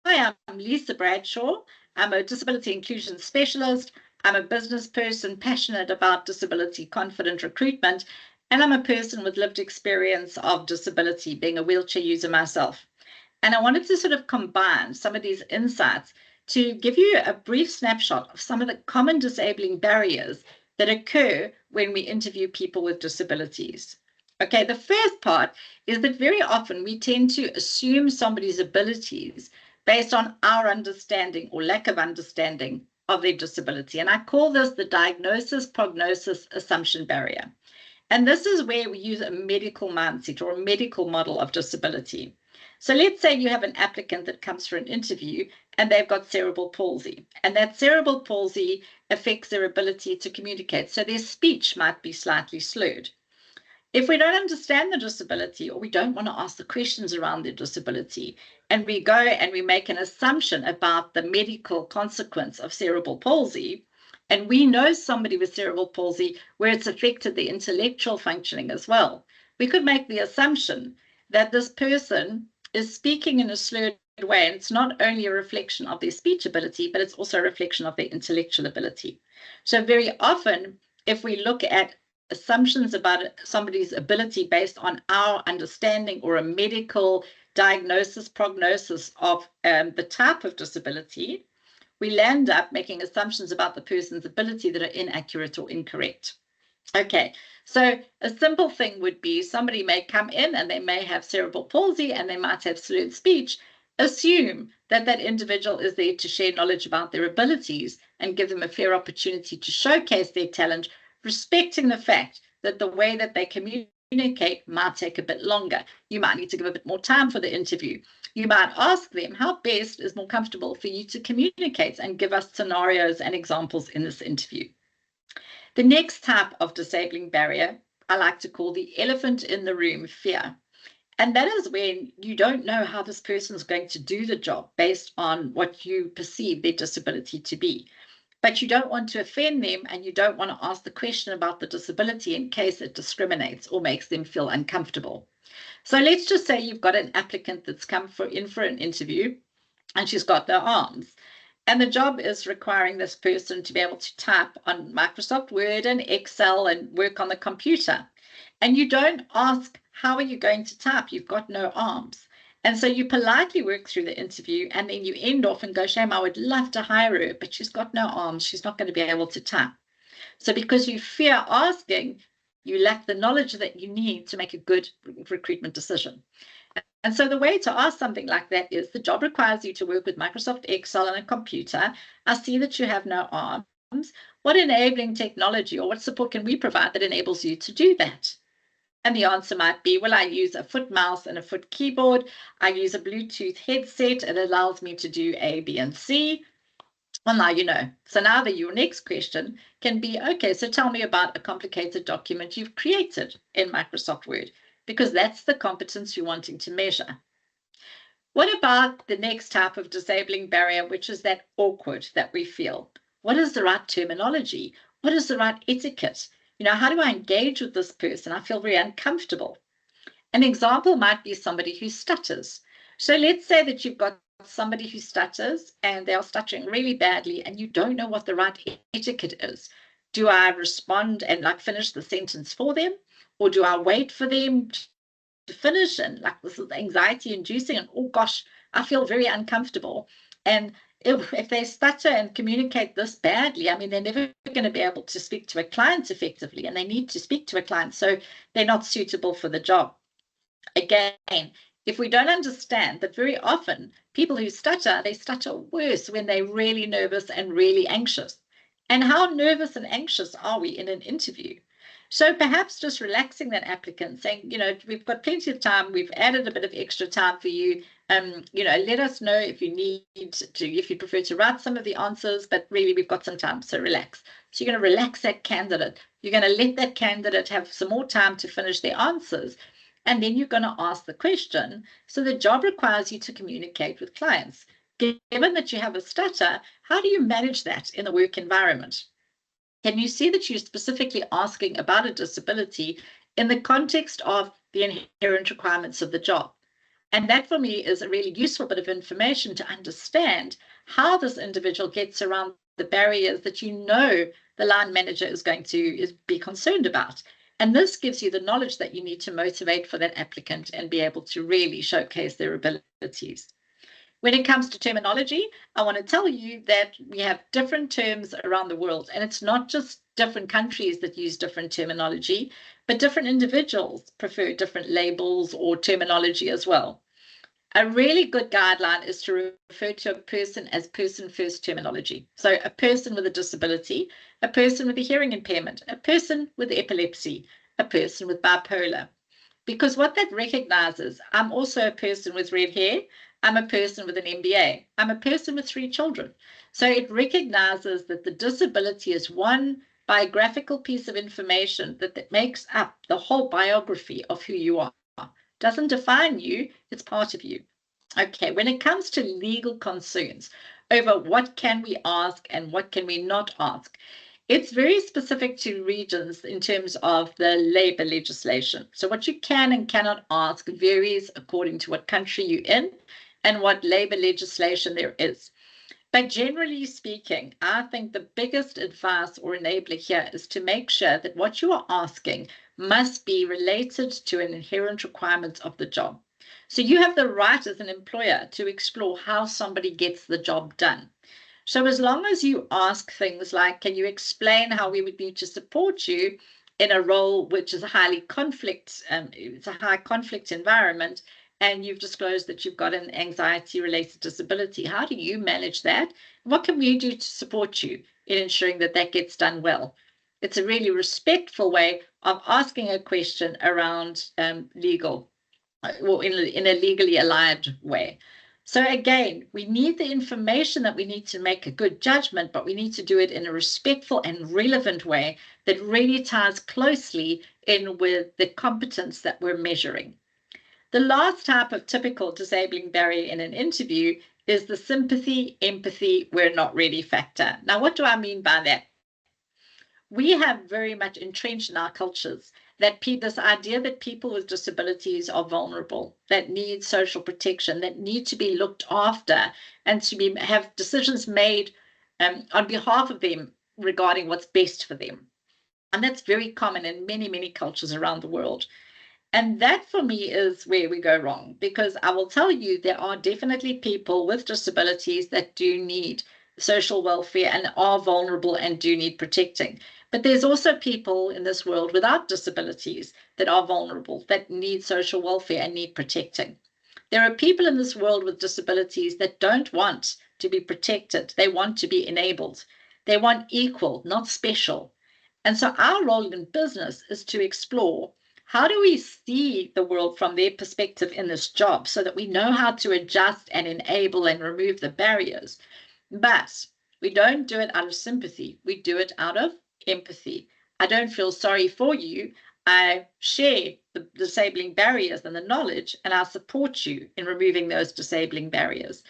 I'm Lesa Bradshaw. I'm a disability inclusion specialist. I'm a business person passionate about disability confident recruitment, and I'm a person with lived experience of disability, being a wheelchair user myself. And I wanted to sort of combine some of these insights to give you a brief snapshot of some of the common disabling barriers that occur when we interview people with disabilities. Okay, the first part is that very often we tend to assume somebody's abilities based on our understanding or lack of understanding of their disability. And I call this the diagnosis prognosis assumption barrier. And this is where we use a medical mindset or a medical model of disability. So let's say you have an applicant that comes for an interview and they've got cerebral palsy, and that cerebral palsy affects their ability to communicate. So their speech might be slightly slurred. If we don't understand the disability, or we don't want to ask the questions around their disability, and we go and we make an assumption about the medical consequence of cerebral palsy, and we know somebody with cerebral palsy where it's affected the intellectual functioning as well, we could make the assumption that this person is speaking in a slurred way, and it's not only a reflection of their speech ability, but it's also a reflection of their intellectual ability. So very often, if we look at assumptions about somebody's ability based on our understanding or a medical diagnosis, prognosis of the type of disability, we land up making assumptions about the person's ability that are inaccurate or incorrect. Okay, so a simple thing would be somebody may come in and they may have cerebral palsy and they might have slurred speech. Assume that that individual is there to share knowledge about their abilities and give them a fair opportunity to showcase their talent, respecting the fact that the way that they communicate might take a bit longer. You might need to give a bit more time for the interview. You might ask them how best is more comfortable for you to communicate and give us scenarios and examples in this interview. The next type of disabling barrier I like to call the elephant in the room fear. And that is when you don't know how this person is going to do the job based on what you perceive their disability to be. But you don't want to offend them and you don't want to ask the question about the disability in case it discriminates or makes them feel uncomfortable. So let's just say you've got an applicant that's come in for an interview and she's got no arms. And the job is requiring this person to be able to type on Microsoft Word and Excel and work on the computer. And you don't ask, how are you going to type? You've got no arms. And so you politely work through the interview and then you end off and go, shame, I would love to hire her, but she's got no arms. She's not going to be able to type. So because you fear asking, you lack the knowledge that you need to make a good recruitment decision. And so the way to ask something like that is the job requires you to work with Microsoft Excel and a computer. I see that you have no arms. What enabling technology or what support can we provide that enables you to do that? And the answer might be, well, I use a foot mouse and a foot keyboard. I use a Bluetooth headset. It allows me to do A, B, and C. Well, now you know. So now your next question can be, okay, so tell me about a complicated document you've created in Microsoft Word, because that's the competence you're wanting to measure. What about the next type of disabling barrier, which is that awkward that we feel? What is the right terminology? What is the right etiquette? How do I engage with this person? I feel very uncomfortable. An example might be somebody who stutters. So let's say that you've got somebody who stutters and they are stuttering really badly and you don't know what the right etiquette is. Do I respond and finish the sentence for them? Or do I wait for them to finish and this is anxiety inducing and oh gosh, I feel very uncomfortable. And if they stutter and communicate this badly, I mean, they're never going to be able to speak to a client effectively, and they need to speak to a client, so they're not suitable for the job. Again, if we don't understand that very often people who stutter, they stutter worse when they're really nervous and really anxious. And how nervous and anxious are we in an interview? So perhaps just relaxing that applicant, saying, we've got plenty of time, we've added a bit of extra time for you. Let us know if you need to, if you prefer to write some of the answers, but really we've got some time, so relax. So you're going to relax that candidate. You're going to let that candidate have some more time to finish their answers. And then you're going to ask the question. So the job requires you to communicate with clients. Given that you have a stutter, how do you manage that in the work environment? Can you see that you're specifically asking about a disability in the context of the inherent requirements of the job? And that for me is a really useful bit of information to understand how this individual gets around the barriers that the line manager is going to be concerned about. And this gives you the knowledge that you need to motivate for that applicant and be able to really showcase their abilities. When it comes to terminology, I want to tell you that we have different terms around the world, and it's not just different countries that use different terminology, but different individuals prefer different labels or terminology as well. A really good guideline is to refer to a person as person first terminology. So a person with a disability, a person with a hearing impairment, a person with epilepsy, a person with bipolar. Because what that recognizes, I'm also a person with red hair, I'm a person with an MBA, I'm a person with 3 children. So it recognizes that the disability is one biographical piece of information that makes up the whole biography of who you are. Doesn't define you, it's part of you. Okay, when it comes to legal concerns over what can we ask and what can we not ask, it's very specific to regions in terms of the labor legislation. So what you can and cannot ask varies according to what country you're in and what labor legislation there is. But generally speaking, I think the biggest advice or enabler here is to make sure that what you are asking must be related to an inherent requirement of the job. So you have the right as an employer to explore how somebody gets the job done. So as long as you ask things like, can you explain how we would need to support you in a role which is a it's a high conflict environment, and you've disclosed that you've got an anxiety-related disability. How do you manage that? What can we do to support you in ensuring that that gets done well? It's a really respectful way of asking a question around legal, or in a legally aligned way. So again, we need the information that we need to make a good judgment, but we need to do it in a respectful and relevant way that really ties closely in with the competence that we're measuring. The last type of typical disabling barrier in an interview is the sympathy, empathy, we're not ready factor. Now, what do I mean by that? We have very much entrenched in our cultures that this idea that people with disabilities are vulnerable, that need social protection, that need to be looked after, and to have decisions made on behalf of them regarding what's best for them. And that's very common in many, many cultures around the world. And that for me is where we go wrong, because I will tell you there are definitely people with disabilities that do need social welfare and are vulnerable and do need protecting. But there's also people in this world without disabilities that are vulnerable, that need social welfare and need protecting. There are people in this world with disabilities that don't want to be protected. They want to be enabled. They want equal, not special. And so our role in business is to explore, how do we see the world from their perspective in this job so that we know how to adjust and enable and remove the barriers? But we don't do it out of sympathy. We do it out of empathy. I don't feel sorry for you. I share the disabling barriers and the knowledge, and I'll support you in removing those disabling barriers.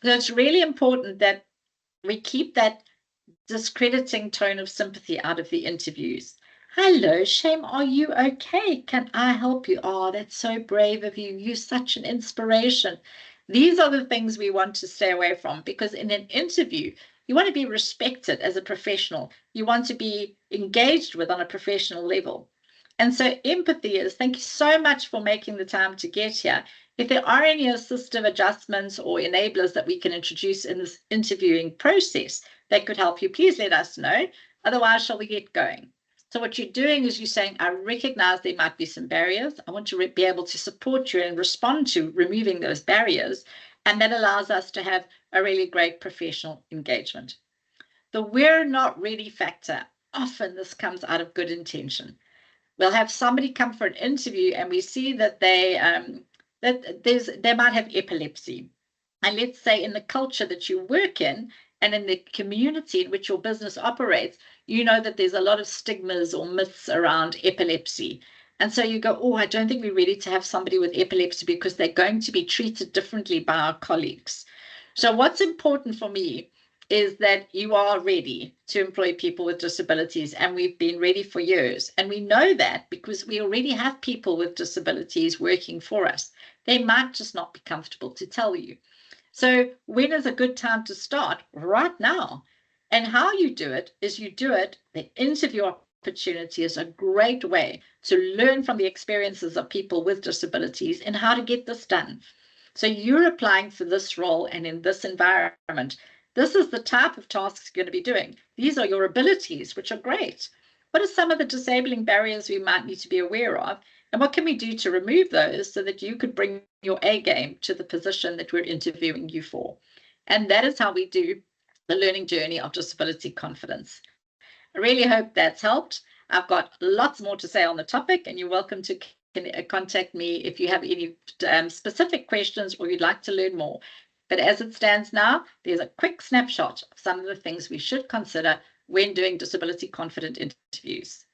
So it's really important that we keep that discrediting tone of sympathy out of the interviews. Hello, Shame, are you okay? Can I help you? Oh, that's so brave of you. You're such an inspiration. These are the things we want to stay away from, because in an interview, you want to be respected as a professional. You want to be engaged with on a professional level. And so empathy is, thank you so much for making the time to get here. If there are any assistive adjustments or enablers that we can introduce in this interviewing process that could help you, please let us know. Otherwise, shall we get going? So what you're doing is you're saying, I recognize there might be some barriers. I want to be able to support you and respond to removing those barriers. And that allows us to have a really great professional engagement. The we're not ready factor, often this comes out of good intention. We'll have somebody come for an interview and we see that they might have epilepsy. And let's say in the culture that you work in and in the community in which your business operates, you know that there's a lot of stigmas or myths around epilepsy. And so you go, oh, I don't think we're ready to have somebody with epilepsy because they're going to be treated differently by our colleagues. So what's important for me is that you are ready to employ people with disabilities, and we've been ready for years. And we know that because we already have people with disabilities working for us. They might just not be comfortable to tell you. So when is a good time to start? Right now. And how you do it is the interview opportunity is a great way to learn from the experiences of people with disabilities and how to get this done. So you're applying for this role and in this environment. This is the type of tasks you're going to be doing. These are your abilities, which are great. What are some of the disabling barriers we might need to be aware of? And what can we do to remove those so that you could bring your A game to the position that we're interviewing you for? And that is how we do the learning journey of disability confidence. I really hope that's helped. I've got lots more to say on the topic, and you're welcome to contact me if you have any specific questions or you'd like to learn more. But as it stands now, there's a quick snapshot of some of the things we should consider when doing disability confident interviews.